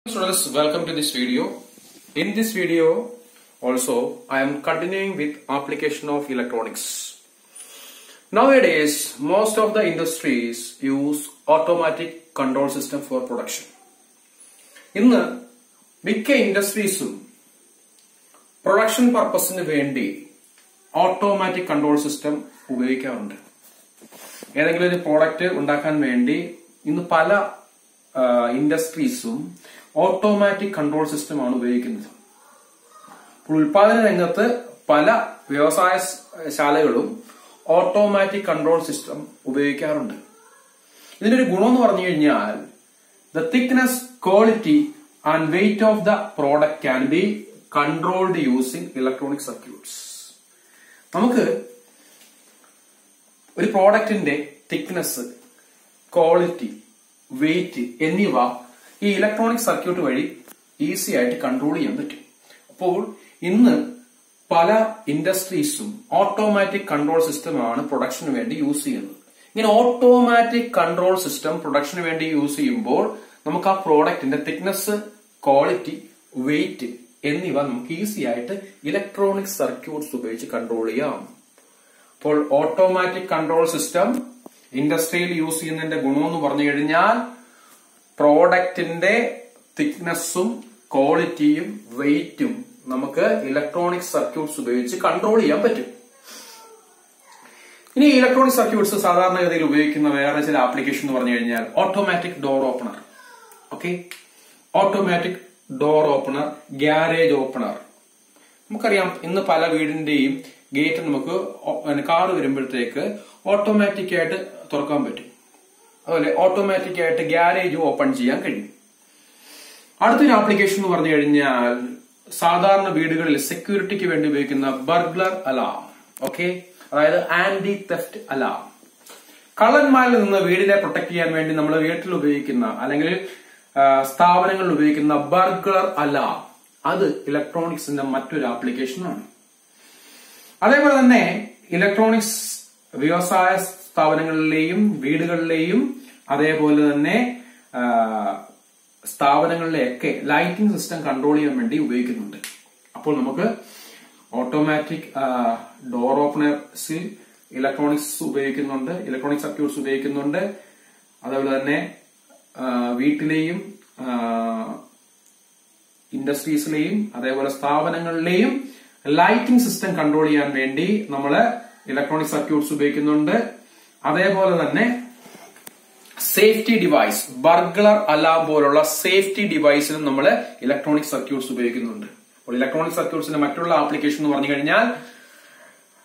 Students, welcome to this video. In this video also I am continuing with application of electronics. Nowadays most of the industries use automatic control system for production. ഇന്ന് മിക്ക ഇൻഡസ്ട്രീസും production പർപ്പസിന് വേണ്ടി automatic control system ഉപയോഗിക്കാറുണ്ട്. ഏതെങ്കിലും ഒരു product ഉണ്ടാക്കാൻ വേണ്ടി ഇന്ന് പല ഇൻഡസ്ട്രീസും ഓട്ടോമാറ്റിക് കൺട്രോൾ സിസ്റ്റമാണ് ഉപയോഗിക്കുന്നത്. ഉൽപാദന രംഗത്ത് പല വ്യവസായശാലകളും ഓട്ടോമാറ്റിക് കൺട്രോൾ സിസ്റ്റം ഉപയോഗിക്കാറുണ്ട്. ഇതിന്റെ ഒരു ഗുണം എന്ന് പറഞ്ഞു കഴിഞ്ഞാൽ the thickness, quality and weight of the product can be controlled using electronic circuits. നമുക്ക് ഒരു പ്രോഡക്റ്റിന്റെ തിക്നെസ്, ക്വാളിറ്റി, വെയിറ്റ് എന്നിവ ഈ ഇലക്ട്രോണിക് സർക്യൂട്ട് വഴി ഈസി ആയിട്ട് കൺട്രോൾ ചെയ്യാൻ പറ്റും. അപ്പോൾ ഇന്ന് പല ഇൻഡസ്ട്രീസും ഓട്ടോമാറ്റിക് കൺട്രോൾ സിസ്റ്റമാണ് പ്രൊഡക്ഷന് വേണ്ടി യൂസ് ചെയ്യുന്നത്. ഇങ്ങനെ ഓട്ടോമാറ്റിക് കൺട്രോൾ സിസ്റ്റം പ്രൊഡക്ഷന് വേണ്ടി യൂസ് ചെയ്യുമ്പോൾ നമുക്ക് ആ പ്രോഡക്റ്റിന്റെ തിക്നെസ്, ക്വാളിറ്റി, വെയിറ്റ് എന്നിവ നമുക്ക് ഈസി ആയിട്ട് ഇലക്ട്രോണിക് സർക്യൂട്ട്സ് ഉപയോഗിച്ച് കൺട്രോൾ ചെയ്യാം. അപ്പോൾ ഓട്ടോമാറ്റിക് കൺട്രോൾ സിസ്റ്റം ഇൻഡസ്ട്രിയിൽ യൂസ് ചെയ്യുന്നതിന്റെ ഗുണമെന്ന് പറഞ്ഞു കഴിഞ്ഞാൽ പ്രോഡക്റ്റിന്റെ തിക്നെസ്സും ക്വാളിറ്റിയും വെയിറ്റും നമുക്ക് ഇലക്ട്രോണിക് സർക്യൂട്ട്സ് ഉപയോഗിച്ച് കൺട്രോൾ ചെയ്യാൻ പറ്റും. ഇനി ഇലക്ട്രോണിക് സർക്യൂട്ട്സ് സാധാരണഗതിയിൽ ഉപയോഗിക്കുന്ന വേറെ ചില ആപ്ലിക്കേഷൻ എന്ന് പറഞ്ഞു കഴിഞ്ഞാൽ automatic door opener, automatic door opener, garage opener. നമുക്കറിയാം ഇന്ന് പല വീടിന്റെയും ഗേറ്റ് നമുക്ക് കാർ വരുമ്പോഴത്തേക്ക് ഓട്ടോമാറ്റിക് ആയിട്ട് തുറക്കാൻ പറ്റും. അതുപോലെ ഓട്ടോമാറ്റിക് ആയിട്ട് ഗ്യാരേജ് ഓപ്പൺ ചെയ്യാൻ കഴിയും. അടുത്തൊരു ആപ്ലിക്കേഷൻ എന്ന് പറഞ്ഞു കഴിഞ്ഞാൽ സാധാരണ വീടുകളിൽ സെക്യൂരിറ്റിക്ക് വേണ്ടി ഉപയോഗിക്കുന്ന ബർഗ്ലർ അലാം, അതായത് ആന്റി തെഫ്റ്റ് അലാം. കള്ളന്മാരിൽ നിന്ന് വീടിനെ പ്രൊട്ടക്ട് ചെയ്യാൻ വേണ്ടി നമ്മൾ വീട്ടിൽ ഉപയോഗിക്കുന്ന അല്ലെങ്കിൽ സ്ഥാപനങ്ങളിൽ ഉപയോഗിക്കുന്ന ബർഗ്ലർ അലാം, അത് ഇലക്ട്രോണിക്സിന്റെ മറ്റൊരു ആപ്ലിക്കേഷനാണ്. അതേപോലെ തന്നെ ഇലക്ട്രോണിക്സ് വ്യവസായ സ്ഥാപനങ്ങളിലെയും വീടുകളിലെയും അതേപോലെ തന്നെ സ്ഥാപനങ്ങളിലെയൊക്കെ ലൈറ്റിംഗ് സിസ്റ്റം കൺട്രോൾ ചെയ്യാൻ വേണ്ടി ഉപയോഗിക്കുന്നുണ്ട്. അപ്പോൾ നമുക്ക് ഓട്ടോമാറ്റിക് ഡോർ ഓപ്പണേഴ്സിൽ ഇലക്ട്രോണിക്സ് ഉപയോഗിക്കുന്നുണ്ട്, ഇലക്ട്രോണിക് സർക്യൂട്ട്സ് ഉപയോഗിക്കുന്നുണ്ട്. അതേപോലെ തന്നെ വീട്ടിലെയും ഇൻഡസ്ട്രീസിലെയും അതേപോലെ സ്ഥാപനങ്ങളിലെയും ലൈറ്റിംഗ് സിസ്റ്റം കൺട്രോൾ ചെയ്യാൻ വേണ്ടി നമ്മൾ ഇലക്ട്രോണിക് സർക്യൂട്ട്സ് ഉപയോഗിക്കുന്നുണ്ട്. അതേപോലെ തന്നെ സേഫ്റ്റി ഡിവൈസ്, ബർഗ്ലർ അലാം പോലുള്ള സേഫ്റ്റി ഡിവൈസിനും നമ്മൾ ഇലക്ട്രോണിക് സർക്യൂട്ട്സ് ഉപയോഗിക്കുന്നുണ്ട്. അപ്പോൾ ഇലക്ട്രോണിക് സർക്യൂട്ട്സിന്റെ മറ്റുള്ള ആപ്ലിക്കേഷൻ എന്ന് പറഞ്ഞു കഴിഞ്ഞാൽ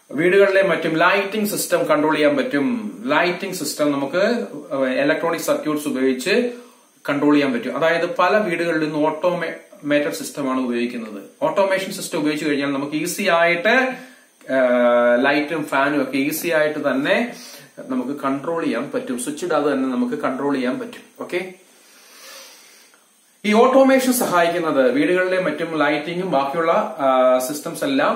വീടുകളിലെ മറ്റും ലൈറ്റിംഗ് സിസ്റ്റം കൺട്രോൾ ചെയ്യാൻ പറ്റും. ലൈറ്റിംഗ് സിസ്റ്റം നമുക്ക് ഇലക്ട്രോണിക് സർക്യൂട്ട്സ് ഉപയോഗിച്ച് കൺട്രോൾ ചെയ്യാൻ പറ്റും. അതായത് പല വീടുകളിൽ നിന്ന് ഓട്ടോമേറ്റഡ് സിസ്റ്റമാണ് ഉപയോഗിക്കുന്നത്. ഓട്ടോമേഷൻ സിസ്റ്റം ഉപയോഗിച്ച് കഴിഞ്ഞാൽ നമുക്ക് ഈസി ആയിട്ട് ലൈറ്റും ഫാനും ഒക്കെ ഈസി ആയിട്ട് തന്നെ നമുക്ക് കൺട്രോൾ ചെയ്യാൻ പറ്റും. സ്വിച്ച് ഇടാതെ തന്നെ നമുക്ക് കൺട്രോൾ ചെയ്യാൻ പറ്റും. ഈ ഓട്ടോമേഷൻ സഹായിക്കുന്നത് വീടുകളിലെ മറ്റും ലൈറ്റിങ്ങും ബാക്കിയുള്ള സിസ്റ്റംസ് എല്ലാം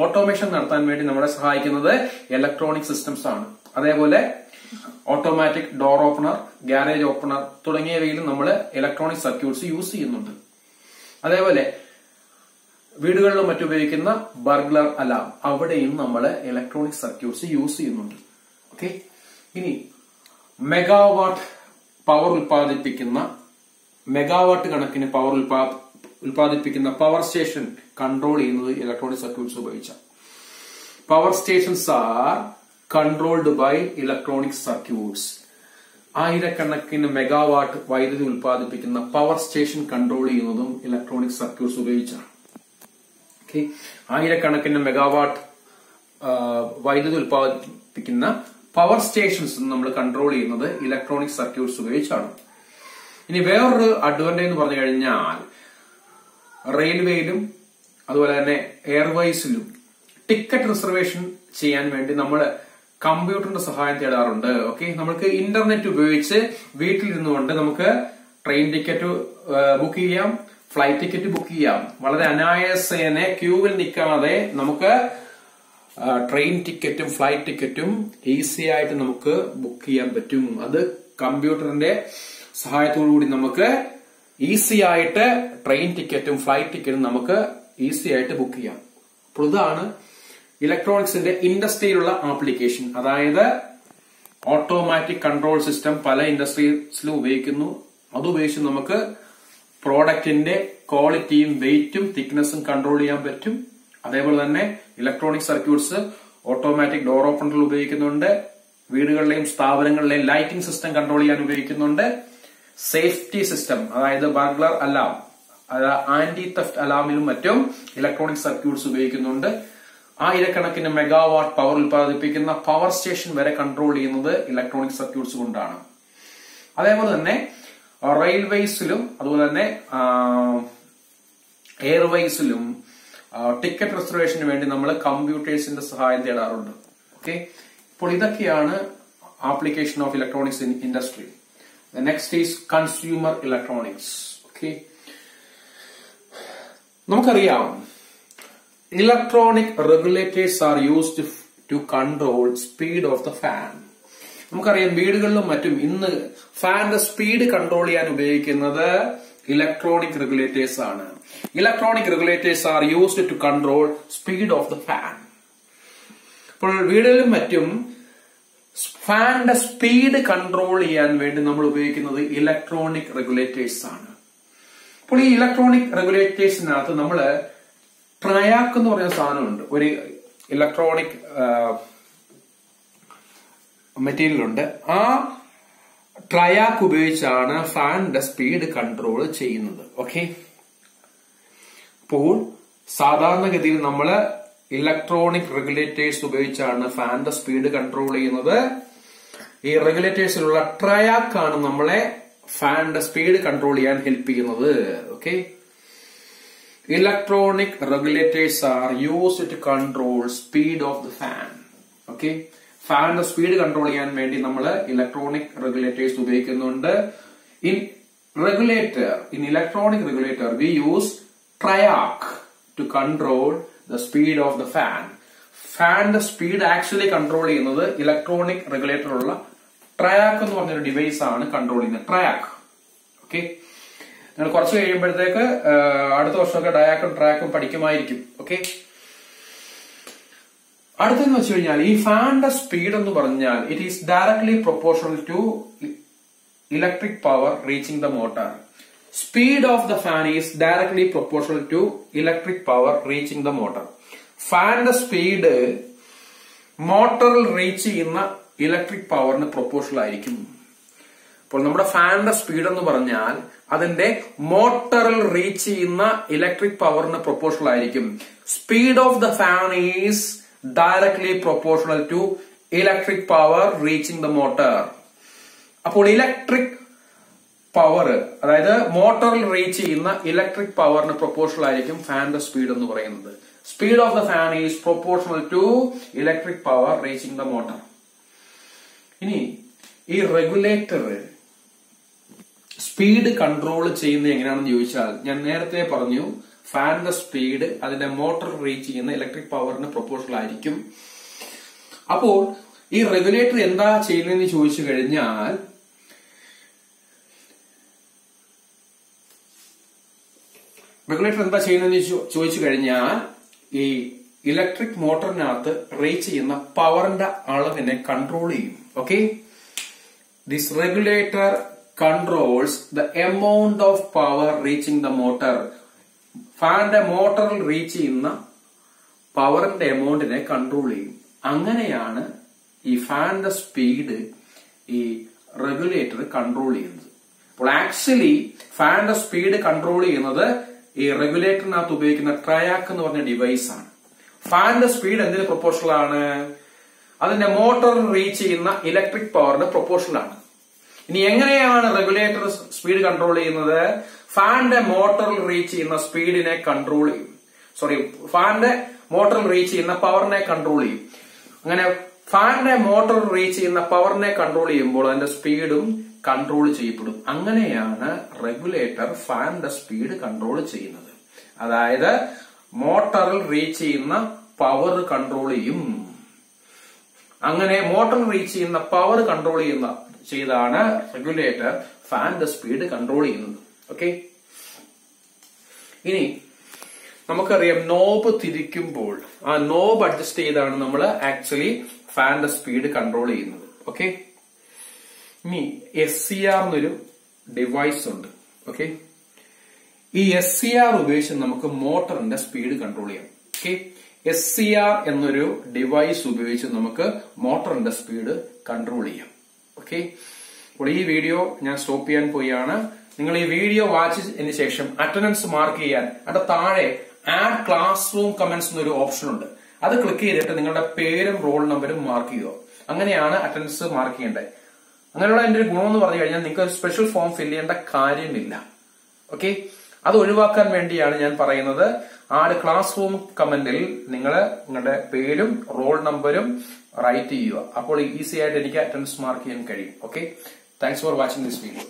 ഓട്ടോമേഷൻ നടത്താൻ വേണ്ടി നമ്മളെ സഹായിക്കുന്നത് ഇലക്ട്രോണിക് സിസ്റ്റംസ് ആണ്. അതേപോലെ automatic door opener, garage opener തുടങ്ങിയവയിലും നമ്മൾ ഇലക്ട്രോണിക് സർക്യൂട്ട്സ് യൂസ് ചെയ്യുന്നുണ്ട്. അതേപോലെ വീടുകളിലും മറ്റുപയോഗിക്കുന്ന ബർഗ്ലർ അലാം, അവിടെയും നമ്മൾ ഇലക്ട്രോണിക് സർക്യൂട്ട്സ് യൂസ് ചെയ്യുന്നുണ്ട്. ഇനി മെഗാവാട്ട് പവർ ഉൽപ്പാദിപ്പിക്കുന്ന, മെഗാവാട്ട് കണക്കിന് പവർ ഉൽപ്പാദിപ്പിക്കുന്ന പവർ സ്റ്റേഷൻ കൺട്രോൾ ചെയ്യുന്നത് ഇലക്ട്രോണിക് സർക്യൂട്ട്സ് ഉപയോഗിച്ച. Power stations are controlled by electronic circuits. ആയിരക്കണക്കിന് മെഗാവാട്ട് വൈദ്യുതി ഉൽപ്പാദിപ്പിക്കുന്ന പവർ സ്റ്റേഷൻ കൺട്രോൾ ചെയ്യുന്നതും ഇലക്ട്രോണിക് സർക്യൂട്ട്സ് ഉപയോഗിച്ചാണ്. ആയിരക്കണക്കിന് മെഗാവാട്ട് വൈദ്യുതി ഉൽപ്പാദിപ്പിക്കുന്ന പവർ സ്റ്റേഷൻസ് നമ്മൾ കൺട്രോൾ ചെയ്യുന്നത് ഇലക്ട്രോണിക് സർക്യൂട്ട്സ് ഉപയോഗിച്ചാണ്. ഇനി വേറൊരു അഡ്വാൻറ്റേജ് എന്ന് പറഞ്ഞു കഴിഞ്ഞാൽ റെയിൽവേയിലും അതുപോലെ തന്നെ എയർവേസിലും ടിക്കറ്റ് റിസർവേഷൻ ചെയ്യാൻ വേണ്ടി നമ്മൾ കമ്പ്യൂട്ടറിന്റെ സഹായം തേടാറുണ്ട്. നമുക്ക് ഇന്റർനെറ്റ് ഉപയോഗിച്ച് വീട്ടിലിരുന്നുകൊണ്ട് നമുക്ക് ട്രെയിൻ ടിക്കറ്റ് ബുക്ക് ചെയ്യാം, ഫ്ലൈറ്റ് ടിക്കറ്റ് ബുക്ക് ചെയ്യാം. വളരെ അനായാസേന ക്യൂവിൽ നിൽക്കാതെ നമുക്ക് ട്രെയിൻ ടിക്കറ്റും ഫ്ലൈറ്റ് ടിക്കറ്റും ഈസി ആയിട്ട് നമുക്ക് ബുക്ക് ചെയ്യാൻ പറ്റും. അത് കമ്പ്യൂട്ടറിന്റെ സഹായത്തോടു കൂടി നമുക്ക് ഈസി ആയിട്ട് ട്രെയിൻ ടിക്കറ്റും ഫ്ലൈറ്റ് ടിക്കറ്റും നമുക്ക് ഈസി ആയിട്ട് ബുക്ക് ചെയ്യാം. അപ്പോൾ ഇതാണ് ഇലക്ട്രോണിക്സിന്റെ ഇൻഡസ്ട്രിയിലുള്ള ആപ്ലിക്കേഷൻ. അതായത് ഓട്ടോമാറ്റിക് കൺട്രോൾ സിസ്റ്റം പല ഇൻഡസ്ട്രീസിലും ഉപയോഗിക്കുന്നു. അതുപയോഗിച്ച് നമുക്ക് പ്രോഡക്റ്റിന്റെ ക്വാളിറ്റിയും വെയിറ്റും തിക്നെസ്സും കൺട്രോൾ ചെയ്യാൻ പറ്റും. അതേപോലെ തന്നെ ഇലക്ട്രോണിക് സർക്യൂട്ട്സ് ഓട്ടോമാറ്റിക് ഡോർ ഓപ്പണറിൽ ഉപയോഗിക്കുന്നുണ്ട്. വീടുകളിലെയും സ്ഥാപനങ്ങളിലെയും ലൈറ്റിംഗ് സിസ്റ്റം കൺട്രോൾ ചെയ്യാൻ ഉപയോഗിക്കുന്നുണ്ട്. സേഫ്റ്റി സിസ്റ്റം, അതായത് ബർഗ്ലർ അലാം, ആന്റി തെഫ്റ്റ് അലാമിലും മറ്റും ഇലക്ട്രോണിക് സർക്യൂട്ട്സ് ഉപയോഗിക്കുന്നുണ്ട്. ആയിരക്കണക്കിന് മെഗാവാട്ട് പവർ ഉൽപ്പാദിപ്പിക്കുന്ന പവർ സ്റ്റേഷൻ വരെ കൺട്രോൾ ചെയ്യുന്നത് ഇലക്ട്രോണിക് സർക്യൂട്ട്സ് കൊണ്ടാണ്. അതേപോലെ തന്നെ റെയിൽവേസിലും അതുപോലെ തന്നെ എയർവേസിലും ടിക്കറ്റ് റിസർവേഷന് വേണ്ടി നമ്മൾ കമ്പ്യൂട്ടേഴ്സിന്റെ സഹായം തേടാറുണ്ട്. ഓക്കെ, ഇപ്പോൾ ഇതൊക്കെയാണ് application of electronics in industry. Next is consumer electronics. Okay, നമുക്കറിയാം electronic regulators are used to control speed of the fan. നമുക്കറിയാം വീടുകളിലും മറ്റും ഇന്ന് ഫാന്റെ സ്പീഡ് കൺട്രോൾ ചെയ്യാൻ ഉപയോഗിക്കുന്നത് ഇലക്ട്രോണിക് റെഗുലേറ്റേഴ്സ് ആണ്. Electronic regulators are used to control speed of the fan. ഇപ്പോൾ വീടുകളിലും മറ്റും ഫാന്റെ സ്പീഡ് കൺട്രോൾ ചെയ്യാൻ വേണ്ടി നമ്മൾ ഉപയോഗിക്കുന്നത് ഇലക്ട്രോണിക് റെഗുലേറ്റേഴ്സ് ആണ്. അപ്പോൾ ഈ ഇലക്ട്രോണിക് റെഗുലേറ്റേഴ്സിനകത്ത് നമ്മൾ ട്രയാക്ക് എന്ന് പറയുന്ന സാധനമുണ്ട്. ഒരു ഇലക്ട്രോണിക് മെറ്റീരിയൽ ഉണ്ട്. ആ ട്രയാക്ക് ഉപയോഗിച്ചാണ് ഫാനിന്റെ സ്പീഡ് കൺട്രോൾ ചെയ്യുന്നത്. ഓക്കെ, അപ്പോൾ സാധാരണഗതിയിൽ നമ്മൾ ഇലക്ട്രോണിക് റെഗുലേറ്റേഴ്സ് ഉപയോഗിച്ചാണ് ഫാനിന്റെ സ്പീഡ് കൺട്രോൾ ചെയ്യുന്നത്. ഈ റെഗുലേറ്റേഴ്സിലുള്ള ട്രയാക്കാണ് നമ്മളെ ഫാനിന്റെ സ്പീഡ് കൺട്രോൾ ചെയ്യാൻ ഹെൽപ്പ് ചെയ്യുന്നത്. Okay, electronic regulators are used to control speed of the fan. Okay, ഫാനിന്റെ സ്പീഡ് കൺട്രോൾ ചെയ്യാൻ വേണ്ടി നമ്മൾ ഇലക്ട്രോണിക് റെഗുലേറ്റേഴ്സ് ഉപയോഗിക്കുന്നുണ്ട്. In electronic regulator we use triac to control the speed of the fan. ഫാനിന്റെ speed actually control ചെയ്യുന്നത് electronic റെഗുലേറ്ററുള്ള ട്രയാക്ക് എന്ന് പറഞ്ഞൊരു ഡിവൈസ് ആണ് കൺട്രോൾ ചെയ്യുന്നത്. ട്രയാക്ക്. ഓക്കെ, നിങ്ങൾ കുറച്ച് കഴിയുമ്പോഴത്തേക്ക് അടുത്ത വർഷമൊക്കെ ഡയാക്കും ട്രാക്കും പഠിക്കുമായിരിക്കും. ഓക്കെ, അടുത്തെന്ന് വെച്ച് കഴിഞ്ഞാൽ ഈ ഫാനിന്റെ സ്പീഡ് എന്ന് പറഞ്ഞാൽ it is directly proportional to electric power reaching the motor. Speed of the fan is directly proportional to electric power reaching the motor. ഫാനിന്റെ സ്പീഡ് മോട്ടറിൽ റീച്ച് ചെയ്യുന്ന ഇലക്ട്രിക് പവറിന് പ്രൊപ്പോർഷണൽ ആയിരിക്കും. അപ്പോൾ നമ്മുടെ ഫാനിന്റെ സ്പീഡ് എന്ന് പറഞ്ഞാൽ അതിന്റെ മോട്ടറിൽ റീച്ച് ചെയ്യുന്ന ഇലക്ട്രിക് പവറിന് പ്രൊപ്പോർഷണൽ ആയിരിക്കും. Speed of the fan is directly proportional to electric power reaching the motor. അപ്പോൾ ഇലക്ട്രിക് പവർ, അതായത് മോട്ടറിൽ റീച്ച് ചെയ്യുന്ന ഇലക്ട്രിക് പവറിന് പ്രൊപ്പോർഷണൽ ആയിരിക്കും ഫാനിന്റെ സ്പീഡ് എന്ന് പറയുന്നത്. Speed of the fan is proportional to electric power reaching the motor. ഇനി ഈ റെഗുലേറ്റർ സ്പീഡ് കൺട്രോൾ ചെയ്യുന്നത് എങ്ങനെയാണെന്ന് ചോദിച്ചാൽ ഞാൻ നേരത്തെ പറഞ്ഞു ഫാനിന്റെ സ്പീഡ് അതിന്റെ മോട്ടർ റീച്ച് ചെയ്യുന്ന ഇലക്ട്രിക് പവറിന് പ്രൊപ്പോർഷണൽ ആയിരിക്കും. അപ്പോൾ ഈ റെഗുലേറ്റർ എന്താ ചെയ്യുന്നതെന്ന് ചോദിച്ചു കഴിഞ്ഞാൽ ഈ ഇലക്ട്രിക് മോട്ടറിനകത്ത് റീച്ച് ചെയ്യുന്ന പവറിന്റെ അളവിനെ കൺട്രോൾ ചെയ്യും. Okay, this regulator controls the amount of power reaching the motor. ഫാനിന്റെ മോട്ടറിൽ റീച്ച് ചെയ്യുന്ന പവറിന്റെ എമൗണ്ടിനെ കൺട്രോൾ ചെയ്യും. അങ്ങനെയാണ് ഈ ഫാനിന്റെ സ്പീഡ് ഈ റെഗുലേറ്റർ കൺട്രോൾ ചെയ്യുന്നത്. അപ്പോൾ ആക്ച്വലി ഫാനിന്റെ സ്പീഡ് കൺട്രോൾ ചെയ്യുന്നത് ഈ റെഗുലേറ്ററിനകത്ത് ഉപയോഗിക്കുന്ന ട്രയാക്ക് എന്ന് പറഞ്ഞ ഡിവൈസ് ആണ്. ഫാനിന്റെ സ്പീഡ് എന്തിന് പ്രൊപ്പോർഷണൽ ആണ്? അതിന്റെ മോട്ടറിൽ റീച്ച് ചെയ്യുന്ന ഇലക്ട്രിക് പവറിന്റെ പ്രൊപ്പോർഷണൽ ആണ്. ഇനി എങ്ങനെയാണ് റെഗുലേറ്റർ സ്പീഡ് കൺട്രോൾ ചെയ്യുന്നത്? ഫാനിന്റെ മോട്ടറിൽ റീച്ച് ചെയ്യുന്ന സ്പീഡിനെ കൺട്രോൾ ചെയ്യും. ഫാനിന്റെ മോട്ടറിൽ റീച്ച് ചെയ്യുന്ന പവറിനെ കൺട്രോൾ ചെയ്യും. അങ്ങനെ ഫാനിന്റെ മോട്ടറിൽ റീച്ച് ചെയ്യുന്ന പവറിനെ കൺട്രോൾ ചെയ്യുമ്പോൾ അതിന്റെ സ്പീഡും കൺട്രോൾ ചെയ്യപ്പെടും. അങ്ങനെയാണ് റെഗുലേറ്റർ ഫാനിന്റെ സ്പീഡ് കൺട്രോൾ ചെയ്യുന്നത്. അതായത് മോട്ടറിൽ റീച്ച് ചെയ്യുന്ന പവർ കൺട്രോൾ ചെയ്യും. അങ്ങനെ മോട്ടറിൽ റീച്ച് ചെയ്യുന്ന പവർ കൺട്രോൾ ചെയ്താണ് റെഗുലേറ്റർ ഫാനിന്റെ സ്പീഡ് കൺട്രോൾ ചെയ്യുന്നത്. ഓക്കെ. ഇനി നമുക്കറിയാം നോബ് തിരിക്കുമ്പോൾ ആ നോബ് അഡ്ജസ്റ്റ് ചെയ്താണ് നമ്മൾ ആക്ച്വലി ഫാനിന്റെ സ്പീഡ് കൺട്രോൾ ചെയ്യുന്നത്. ഓക്കെ, ഇനി SCR എന്നൊരു ഡിവൈസ് ഉണ്ട്. ഓക്കെ, ഈ SCR ഉപയോഗിച്ച് നമുക്ക് മോട്ടറിന്റെ സ്പീഡ് കൺട്രോൾ ചെയ്യാം. ഓക്കെ, SCR എന്നൊരു ഡിവൈസ് ഉപയോഗിച്ച് നമുക്ക് മോട്ടറിന്റെ സ്പീഡ് കൺട്രോൾ ചെയ്യാം. ഓക്കെ, അപ്പോൾ ഈ വീഡിയോ ഞാൻ സ്റ്റോപ്പ് ചെയ്യാൻ പോയാണ്. നിങ്ങൾ ഈ വീഡിയോ വാച്ചിന് ശേഷം അറ്റൻഡൻസ് മാർക്ക് ചെയ്യാൻ അവിടെ താഴെ ആഡ് ക്ലാസ് റൂം കമന്റ്സ് എന്നൊരു ഓപ്ഷൻ ഉണ്ട്. അത് ക്ലിക്ക് ചെയ്തിട്ട് നിങ്ങളുടെ പേരും റോൾ നമ്പറും മാർക്ക് ചെയ്യുക. അങ്ങനെയാണ് അറ്റൻഡൻസ് മാർക്ക് ചെയ്യേണ്ടത്. അങ്ങനെയുള്ള എന്റെ ഒരു ഗുണം എന്ന് പറഞ്ഞു കഴിഞ്ഞാൽ നിങ്ങൾക്ക് ഒരു സ്പെഷ്യൽ ഫോം ഫില്ല് ചെയ്യേണ്ട കാര്യമില്ല. ഓക്കെ, അത് ഒഴിവാക്കാൻ വേണ്ടിയാണ് ഞാൻ പറയുന്നത്. ആഡ് ക്ലാസ് റൂം കമന്റിൽ നിങ്ങൾ നിങ്ങളുടെ പേരും റോൾ നമ്പരും റൈറ്റ് ചെയ്യുക. അപ്പോൾ ഈസി ആയിട്ട് എനിക്ക് അറ്റൻഡൻസ് മാർക്ക് ചെയ്യാൻ കഴിയും. Okay, thanks for watching this video.